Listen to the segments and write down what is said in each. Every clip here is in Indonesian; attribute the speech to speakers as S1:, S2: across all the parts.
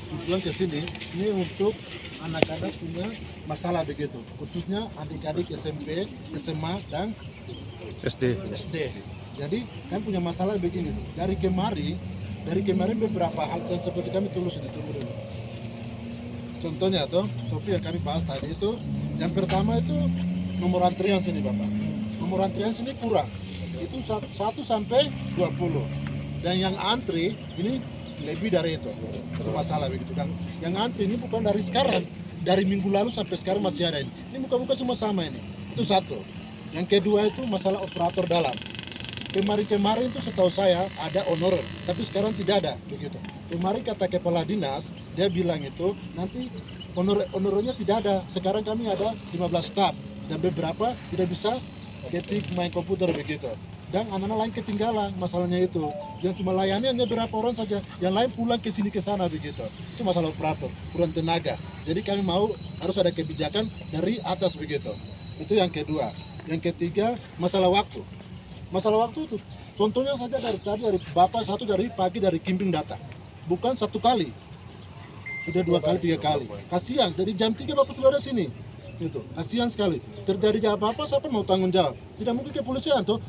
S1: tujuan ke sini ini untuk anak-anak punya masalah begitu, khususnya adik-adik SMP, SMA dan SD. Jadi kan punya masalah begini. Dari kemarin beberapa hal yang seperti kami tulis ini tunggu dulu. Contohnya topik yang kami bahas tadi itu, yang pertama itu nomor antrian sini Bapak. Nomor antrian sini kurang. Itu 1 sampai 20. Dan yang antri ini lebih dari itu masalah begitu. Dan yang antri ini bukan dari sekarang, dari minggu lalu sampai sekarang masih ada ini. Ini muka-muka semua sama ini. Itu satu. Yang kedua itu masalah operator dalam. Kemarin itu setahu saya ada honorer, tapi sekarang tidak ada begitu. Kemarin kata kepala dinas, dia bilang itu nanti honorernya tidak ada. Sekarang kami ada 15 staf dan beberapa tidak bisa ketik main komputer begitu. Dan anak-anak lain ketinggalan masalahnya itu. Yang cuma layani hanya berapa orang saja, yang lain pulang ke sini ke sana begitu. Itu masalah operator, kurang tenaga. Jadi kami mau harus ada kebijakan dari atas begitu. Itu yang kedua. Yang ketiga masalah waktu. Masalah waktu itu, contohnya saja dari tadi dari Bapak satu dari pagi dari Kimping datang, bukan satu kali, sudah 2 kali 3 kali. Kasihan, dari jam 3 Bapak sudah ada sini, itu kasihan sekali. Terjadi apa-apa siapa mau tanggung jawab? Tidak mungkin kepolisian toh.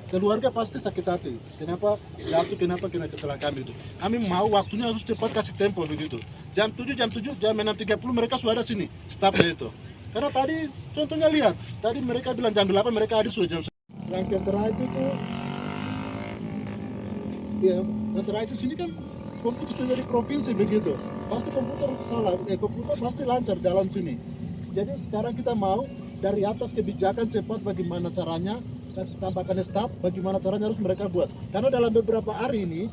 S1: Keluarga pasti sakit hati. Kenapa jatuh, kenapa kena kecelakaan itu? Kami mau waktunya harus cepat kasih tempo begitu. Jam 7, jam 6.30 mereka sudah ada sini, stafnya itu. Karena tadi contohnya lihat, tadi mereka bilang jam 8 mereka ada sudah jam 9. Yang terakhir itu ya, yang terakhir sini kan komputer sudah dari provinsi begitu, pasti komputer salah, komputer pasti lancar dalam sini. Jadi sekarang kita mau dari atas kebijakan cepat bagaimana caranya, kasih tambahkan staf, bagaimana caranya harus mereka buat. Karena dalam beberapa hari ini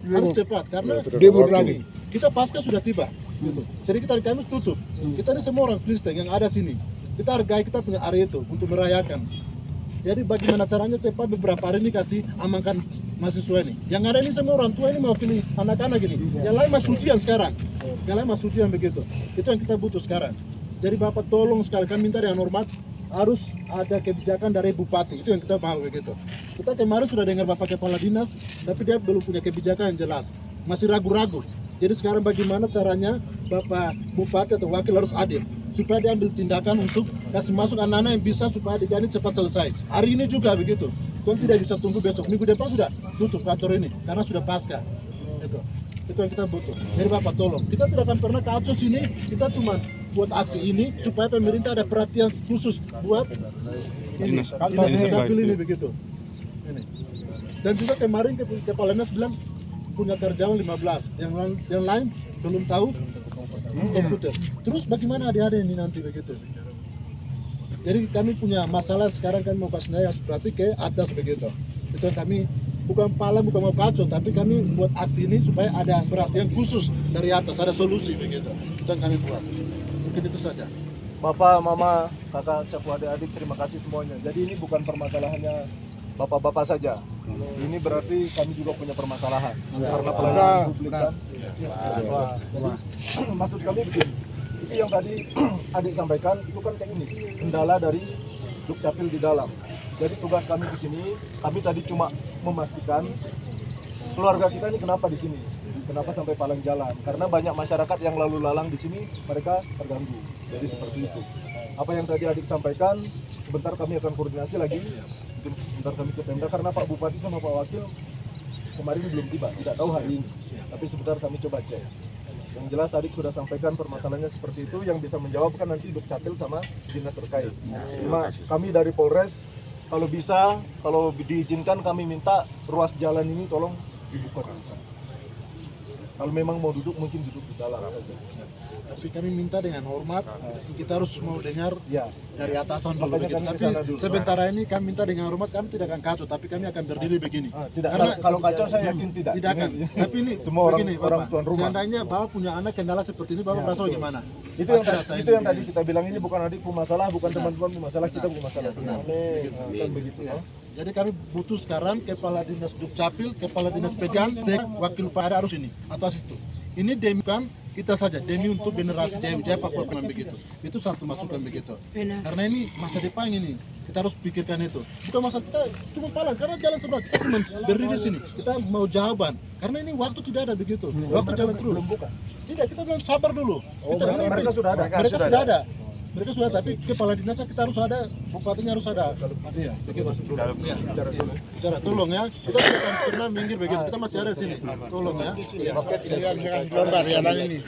S1: harus cepat, karena lagi kita pasca sudah tiba. Gitu. Jadi kita di Kamis tutup. Kita ini semua orang Kristen yang ada sini. Kita hargai kita punya hari itu untuk merayakan. Jadi bagaimana caranya cepat beberapa hari ini kasih amankan mahasiswa ini. Yang ada ini semua orang tua ini mau pilih anak-anak ini. Yang lain masih ujian sekarang. Yang lain masih ujian begitu. Itu yang kita butuh sekarang. Jadi Bapak tolong sekali kan minta yang hormat harus ada kebijakan dari Bupati. Itu yang kita mau begitu. Kita kemarin sudah dengar Bapak Kepala Dinas, tapi dia belum punya kebijakan yang jelas. Masih ragu-ragu. Jadi sekarang bagaimana caranya Bapak Bupati atau Wakil harus adil supaya dia ambil tindakan untuk kasih masuk anak-anak yang bisa supaya adegan ini cepat selesai. Hari ini juga begitu. Tuan tidak bisa tunggu besok. Minggu depan sudah tutup kantor ini karena sudah pasca. Itu yang kita butuh. Jadi Bapak tolong. Kita tidak akan pernah ke sini. Kita cuma buat aksi ini supaya pemerintah ada perhatian khusus buat ini. Dapil ini begitu. Ini. Dan juga kemarin Kepala Dinas bilang punya karyawan 15. Yang lain belum tahu komputer. Terus bagaimana adik-adik ini nanti begitu? Jadi kami punya masalah sekarang kan mau kasih aspirasi ke atas begitu. Itu kami bukan mau kacau, tapi kami buat aksi ini supaya ada perhatian khusus dari atas, ada solusi begitu. Itu yang kami buat. Mungkin itu saja.
S2: Bapak, Mama, Kakak, Sapu, adik-adik, terima kasih semuanya. Jadi ini bukan permasalahannya Bapak-bapak saja. Ini berarti kami juga punya permasalahan karena pelayanan publik kan. Maksud kami begini, itu yang tadi adik sampaikan itu kan teknis, kendala dari Dukcapil di dalam. Jadi tugas kami di sini, kami tadi cuma memastikan keluarga kita ini kenapa di sini, kenapa sampai palang jalan. Karena banyak masyarakat yang lalu lalang di sini, mereka terganggu. Jadi seperti itu. Apa yang tadi adik sampaikan, sebentar kami akan koordinasi lagi. Sebentar kami ke Pemda karena Pak Bupati sama Pak Wakil kemarin belum tiba, tidak tahu hari ini. Tapi sebentar kami coba cek. Yang jelas adik sudah sampaikan permasalahannya seperti itu, yang bisa menjawab kan nanti Dukcapil sama dinas terkait. Cuma kami dari Polres, kalau bisa, kalau diizinkan kami minta ruas jalan ini tolong dibuka. Kalau memang mau duduk mungkin duduk di dalam saja.
S1: Tapi kami minta dengan hormat, kita harus mau dengar
S2: Ya.
S1: dari atasan dulu begitu. Tapi sementara ini kami minta dengan hormat, kami tidak akan kacau, tapi kami akan berdiri begini.
S2: Tidak.
S1: Karena
S2: Kalau kacau saya yakin tidak.
S1: Tidak akan. Tapi ini
S2: semua
S1: begini,
S2: orang
S1: Bapak.
S2: tuan rumah.
S1: Seandainya Bapak punya anak kendala seperti ini, Bapak merasa bagaimana?
S2: Itu yang tadi kita bilang, ini bukan adikku masalah, bukan teman-teman masalah, kita punya masalah. Kan begitu ya.
S1: Jadi kami butuh sekarang Kepala Dinas Dukcapil, Kepala Dinas Pegan, Cek, Wakil Pada harus ini atas itu. Ini demi kan kita saja demi untuk generasi Jaya Papua memang begitu. Itu satu masukan begitu.
S3: Benar.
S1: Karena ini masa depan ini kita harus pikirkan itu. Bukan masa kita cuma palang karena jalan sebelah kita cuma berdiri di sini. Kita mau jawaban karena ini waktu tidak ada begitu. Waktu jalan terus.
S2: Belum buka.
S1: Tidak, kita bilang sabar dulu.
S2: Oh,
S1: Kita
S2: mereka sudah ada.
S1: Mereka sudah ada. Mereka sudah, tapi kepala dinasnya kita harus ada, bupatinya harus ada. Iya, begitu. Iya, bicara, tolong ya. Kita tidak pernah minggir begitu. Kita masih ada di sini. Tolong ya. Iya.